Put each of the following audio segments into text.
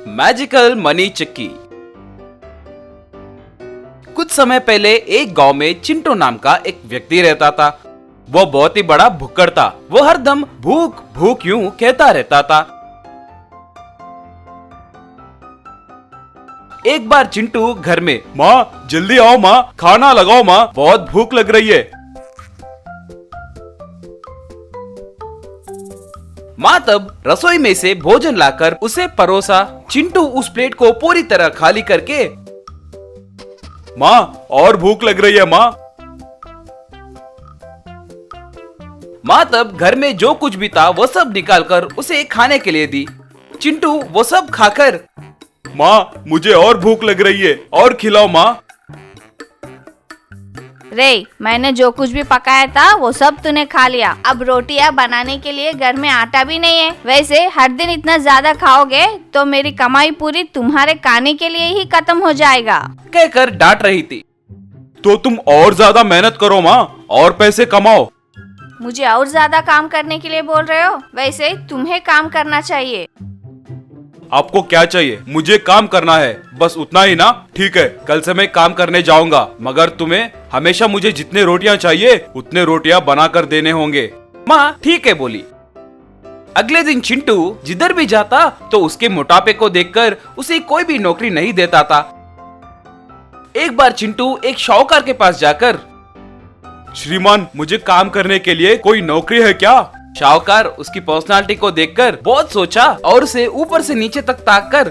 Magical money चक्की। कुछ समय पहले एक गांव में चिंटू नाम का एक व्यक्ति रहता था। वो बहुत ही बड़ा भुक्कड़ था। वो हरदम भूख भूख यूं कहता रहता था। एक बार चिंटू घर में, माँ जल्दी आओ माँ, खाना लगाओ माँ, बहुत भूख लग रही है। माँ तब रसोई में से भोजन लाकर उसे परोसा। चिंटू उस प्लेट को पूरी तरह खाली करके, माँ और भूख लग रही है माँ। माँ तब घर में जो कुछ भी था वो सब निकालकर उसे खाने के लिए दी। चिंटू वो सब खाकर, माँ मुझे और भूख लग रही है, और खिलाओ माँ। रे, मैंने जो कुछ भी पकाया था वो सब तूने खा लिया। अब रोटियां बनाने के लिए घर में आटा भी नहीं है। वैसे हर दिन इतना ज्यादा खाओगे तो मेरी कमाई पूरी तुम्हारे खाने के लिए ही खत्म हो जाएगा, कहकर डांट रही थी। तो तुम और ज्यादा मेहनत करो माँ, और पैसे कमाओ। मुझे और ज्यादा काम करने के लिए बोल रहे हो? वैसे तुम्हें काम करना चाहिए। आपको क्या चाहिए? मुझे काम करना है, बस उतना ही ना? ठीक है, कल से मैं काम करने जाऊंगा, मगर तुम्हें हमेशा मुझे जितने रोटियां चाहिए उतने रोटियां बनाकर देने होंगे। माँ ठीक है बोली। अगले दिन चिंटू जिधर भी जाता तो उसके मोटापे को देखकर उसे कोई भी नौकरी नहीं देता था। एक बार चिंटू एक शाहूकार के पास जाकर, श्रीमान मुझे काम करने के लिए कोई नौकरी है क्या? शाहूकार उसकी पर्सनालिटी को देखकर बहुत सोचा और उसे ऊपर से नीचे तक ताककर,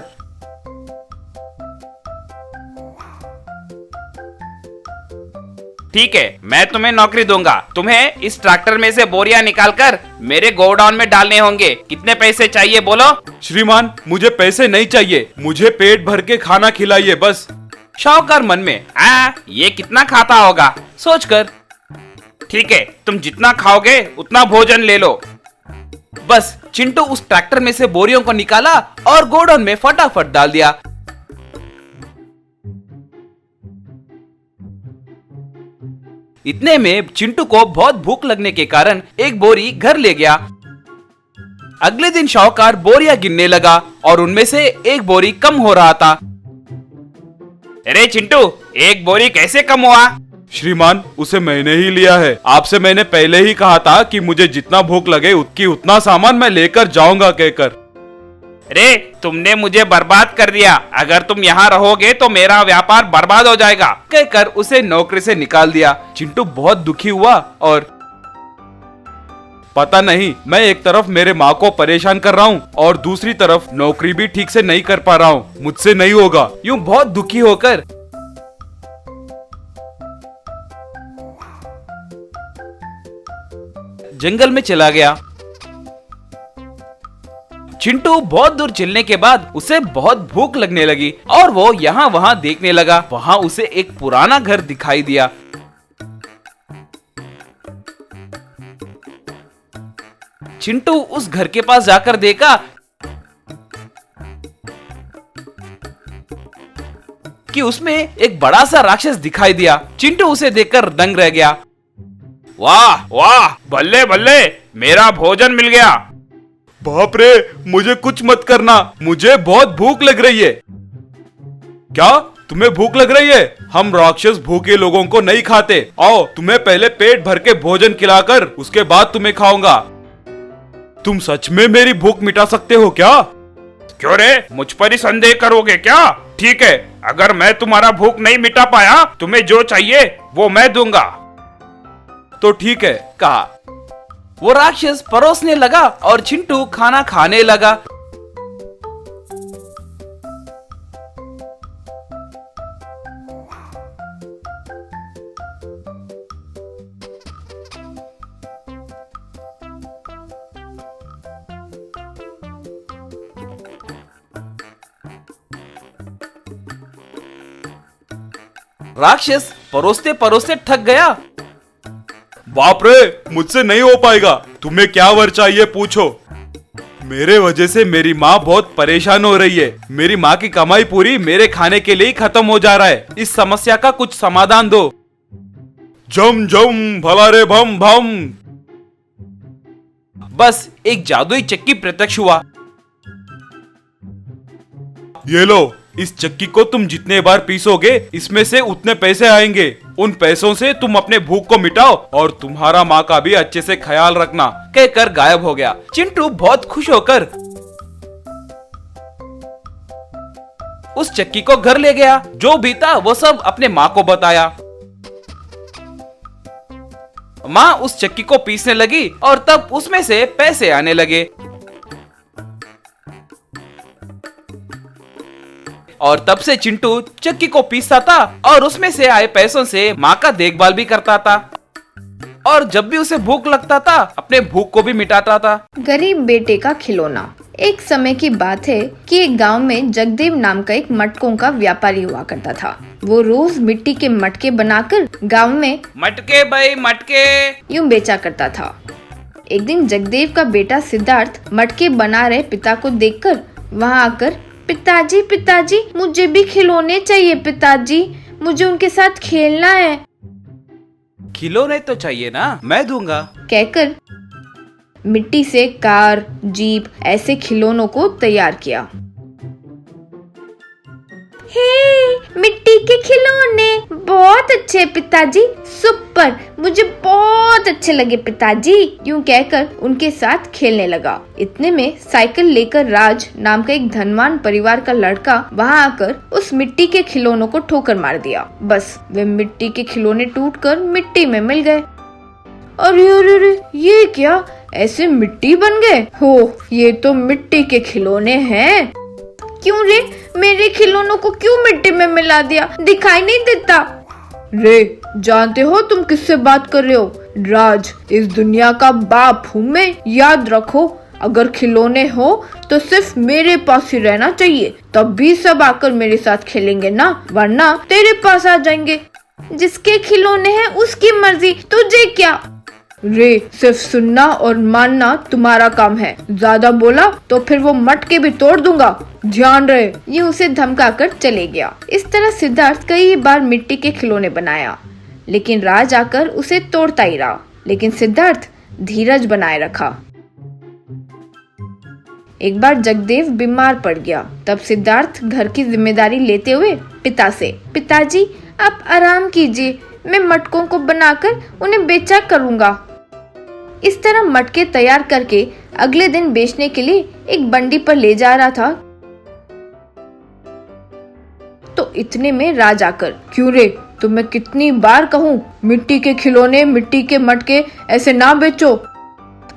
ठीक है मैं तुम्हें नौकरी दूंगा। तुम्हें इस ट्रैक्टर में से बोरियां निकालकर मेरे गोडाउन में डालने होंगे। कितने पैसे चाहिए बोलो? श्रीमान मुझे पैसे नहीं चाहिए, मुझे पेट भर के खाना खिलाइए बस। शाहूकार मन में, ये कितना खाता होगा सोचकर, ठीक है तुम जितना खाओगे उतना भोजन ले लो। बस चिंटू उस ट्रैक्टर में से बोरियों को निकाला और गोडाउन में फटाफट डाल दिया। इतने में चिंटू को बहुत भूख लगने के कारण एक बोरी घर ले गया। अगले दिन शाहूकार बोरियां गिनने लगा और उनमें से एक बोरी कम हो रहा था। अरे चिंटू, एक बोरी कैसे कम हुआ? श्रीमान उसे मैंने ही लिया है, आपसे मैंने पहले ही कहा था कि मुझे जितना भूख लगे उतना सामान मैं लेकर जाऊंगा कहकर। अरे तुमने मुझे बर्बाद कर दिया, अगर तुम यहाँ रहोगे तो मेरा व्यापार बर्बाद हो जाएगा कहकर उसे नौकरी से निकाल दिया। चिंटू बहुत दुखी हुआ और पता नहीं मैं एक तरफ मेरे माँ को परेशान कर रहा हूँ और दूसरी तरफ नौकरी भी ठीक से नहीं कर पा रहा हूँ, मुझसे नहीं होगा। यूं बहुत दुखी होकर जंगल में चला गया। चिंटू बहुत दूर चलने के बाद उसे बहुत भूख लगने लगी और वो यहाँ वहाँ देखने लगा। वहाँ उसे एक पुराना घर दिखाई दिया। चिंटू उस घर के पास जाकर देखा कि उसमें एक बड़ा सा राक्षस दिखाई दिया। चिंटू उसे देखकर दंग रह गया। वाह वाह, बल्ले बल्ले, मेरा भोजन मिल गया। बाप रे, मुझे कुछ मत करना, मुझे बहुत भूख लग रही है। क्या तुम्हें भूख लग रही है? हम राक्षस भूखे लोगों को नहीं खाते। आओ तुम्हें पहले पेट भर के भोजन खिलाकर उसके बाद तुम्हें खाऊंगा। तुम सच में मेरी भूख मिटा सकते हो क्या? क्यों रे, मुझ पर ही संदेह करोगे क्या? ठीक है, अगर मैं तुम्हारा भूख नहीं मिटा पाया तुम्हें जो चाहिए वो मैं दूंगा। तो ठीक है कहा। वो राक्षस परोसने लगा और चिंटू खाना खाने लगा। राक्षस परोसते परोसते थक गया। बाप रे, मुझसे नहीं हो पाएगा, तुम्हें क्या वर चाहिए पूछो। मेरे वजह से मेरी माँ बहुत परेशान हो रही है। मेरी माँ की कमाई पूरी मेरे खाने के लिए खत्म हो जा रहा है। इस समस्या का कुछ समाधान दो। जम जम भला रे भम भम। बस एक जादुई चक्की प्रत्यक्ष हुआ। ये लो, इस चक्की को तुम जितने बार पीसोगे इसमें से उतने पैसे आएंगे। उन पैसों से तुम अपने भूख को मिटाओ और तुम्हारा माँ का भी अच्छे से ख्याल रखना, कहकर गायब हो गया। चिंटू बहुत खुश होकर उस चक्की को घर ले गया। जो भी था वो सब अपने माँ को बताया। माँ उस चक्की को पीसने लगी और तब उसमें से पैसे आने लगे और तब से चिंटू चक्की को पीसता था और उसमें से आए पैसों से माँ का देखभाल भी करता था और जब भी उसे भूख लगता था अपने भूख को भी मिटाता था। गरीब बेटे का खिलौना। एक समय की बात है कि एक गांव में जगदेव नाम का एक मटकों का व्यापारी हुआ करता था। वो रोज मिट्टी के मटके बनाकर गांव में मटके भाई मटके यूं बेचा करता था। एक दिन जगदेव का बेटा सिद्धार्थ मटके बना रहे पिता को देखकर वहां आकर, पिताजी पिताजी मुझे भी खिलौने चाहिए पिताजी, मुझे उनके साथ खेलना है। खिलौने तो चाहिए ना, मैं दूंगा, कहकर मिट्टी से कार, जीप ऐसे खिलौनों को तैयार किया। हे, मिट्टी के खिलौने बहुत अच्छे पिताजी, सुपर, मुझे बहुत अच्छे लगे पिताजी, यूं कहकर उनके साथ खेलने लगा। इतने में साइकिल लेकर राज नाम का एक धनवान परिवार का लड़का वहां आकर उस मिट्टी के खिलौनों को ठोकर मार दिया। बस वे मिट्टी के खिलौने टूटकर मिट्टी में मिल गए। अरे अरे अरे, ये क्या, ऐसे मिट्टी बन गए हो? ये तो मिट्टी के खिलौने हैं। क्यों रे, मेरे खिलौनों को क्यों मिट्टी में मिला दिया? दिखाई नहीं देता। रे, जानते हो तुम किससे बात कर रहे हो? राज, इस दुनिया का बाप हूँ मैं, याद रखो। अगर खिलौने हो तो सिर्फ मेरे पास ही रहना चाहिए, तब भी सब आकर मेरे साथ खेलेंगे ना, वरना तेरे पास आ जाएंगे। जिसके खिलौने हैं उसकी मर्जी, तुझे क्या? रे, सिर्फ सुनना और मानना तुम्हारा काम है, ज्यादा बोला तो फिर वो मटके भी तोड़ दूंगा, ध्यान रहे। ये उसे धमकाकर चले गया। इस तरह सिद्धार्थ कई बार मिट्टी के खिलौने बनाया, लेकिन राज आकर उसे तोड़ता ही रहा। लेकिन सिद्धार्थ धीरज बनाए रखा। एक बार जगदेव बीमार पड़ गया। तब सिद्धार्थ घर की जिम्मेदारी लेते हुए पिता से, पिताजी आप आराम कीजिए, मैं मटकों को बनाकर उन्हें बेचा करूंगा। इस तरह मटके तैयार करके अगले दिन बेचने के लिए एक बंडी पर ले जा रहा था। तो इतने में राज आकर, क्यों रे, तुम्हें कितनी बार कहूँ, मिट्टी के खिलौने, मिट्टी के मटके ऐसे ना बेचो।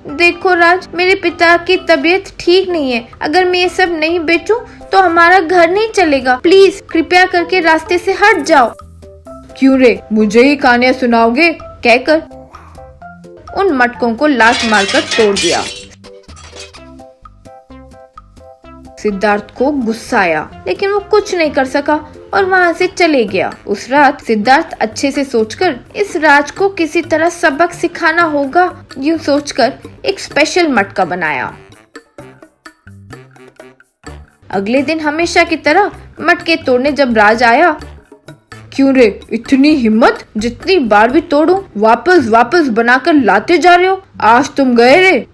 देखो राज, मेरे पिता की तबीयत ठीक नहीं है, अगर मैं ये सब नहीं बेचूं तो हमारा घर नहीं चलेगा, प्लीज कृपया करके रास्ते से हट जाओ। क्यों रे, मुझे ही कहानियां सुनाओगे? कहकर उन मटकों को लात मारकर तोड़ दिया। सिद्धार्थ को गुस्सा आया, लेकिन वो कुछ नहीं कर सका और वहाँ से चले गया। उस रात सिद्धार्थ अच्छे से सोचकर इस राज को किसी तरह सबक सिखाना होगा, यूं सोचकर एक स्पेशल मटका बनाया। अगले दिन हमेशा की तरह मटके तोड़ने जब राज आया, क्यों रे, इतनी हिम्मत, जितनी बार भी तोड़ूं वापस वापस बनाकर लाते जा रहे हो, आज तुम गए रे।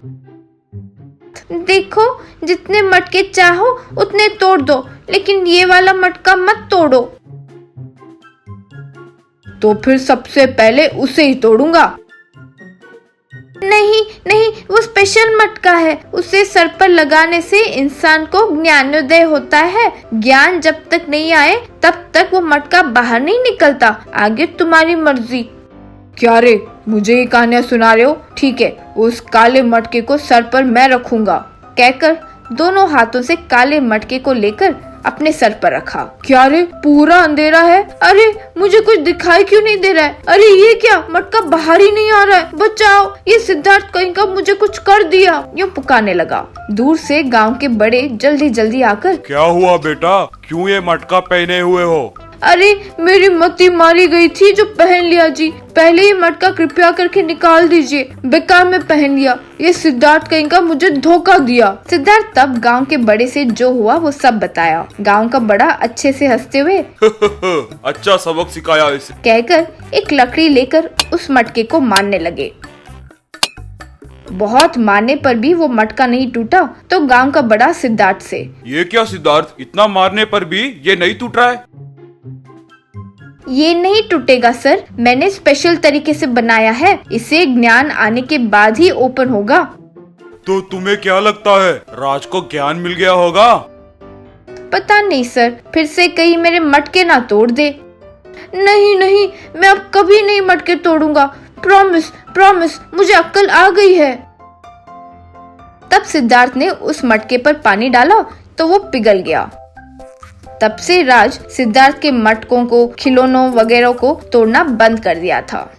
देखो, जितने मटके चाहो उतने तोड़ दो, लेकिन ये वाला मटका मत तोड़ो। तो फिर सबसे पहले उसे ही तोड़ूंगा। नहीं नहीं, वो स्पेशल मटका है, उसे सर पर लगाने से इंसान को ज्ञानोदय होता है। ज्ञान जब तक नहीं आए तब तक वो मटका बाहर नहीं निकलता, आगे तुम्हारी मर्जी। क्या रे, मुझे ही कहानियां सुना रहे हो? ठीक है, उस काले मटके को सर पर मैं रखूंगा, कहकर दोनों हाथों से काले मटके को लेकर अपने सर पर रखा। क्या रे, पूरा अंधेरा है, अरे मुझे कुछ दिखाई क्यों नहीं दे रहा है? अरे ये क्या, मटका बाहर ही नहीं आ रहा है, बचाओ, ये सिद्धार्थ कहीं का मुझे कुछ कर दिया, यूं पुकारने लगा। दूर से गांव के बड़े जल्दी जल्दी आकर, क्या हुआ बेटा, क्यों ये मटका पहने हुए हो? अरे मेरी मती मारी गई थी जो पहन लिया जी, पहले ये मटका कृपया करके निकाल दीजिए, बेकार में पहन लिया, ये सिद्धार्थ कहीं का मुझे धोखा दिया। सिद्धार्थ तब गांव के बड़े से जो हुआ वो सब बताया। गांव का बड़ा अच्छे से हंसते हुए अच्छा सबक सिखाया इसे, कहकर एक लकड़ी लेकर उस मटके को मारने लगे। बहुत मारने पर भी वो मटका नहीं टूटा तो गांव का बड़ा सिद्धार्थ से, ये क्या सिद्धार्थ, इतना मारने पर भी ये नहीं टूट रहा है? ये नहीं टूटेगा सर, मैंने स्पेशल तरीके से बनाया है, इसे ज्ञान आने के बाद ही ओपन होगा। तो तुम्हें क्या लगता है, राज को ज्ञान मिल गया होगा? पता नहीं सर, फिर से कहीं मेरे मटके ना तोड़ दे। नहीं नहीं, मैं अब कभी नहीं मटके तोड़ूंगा, प्रॉमिस प्रॉमिस, मुझे अक्ल आ गई है। तब सिद्धार्थ ने उस मटके पर पानी डाला तो वो पिघल गया। तब से राज सिद्धार्थ के मटकों को, खिलौनों वगैरह को तोड़ना बंद कर दिया था।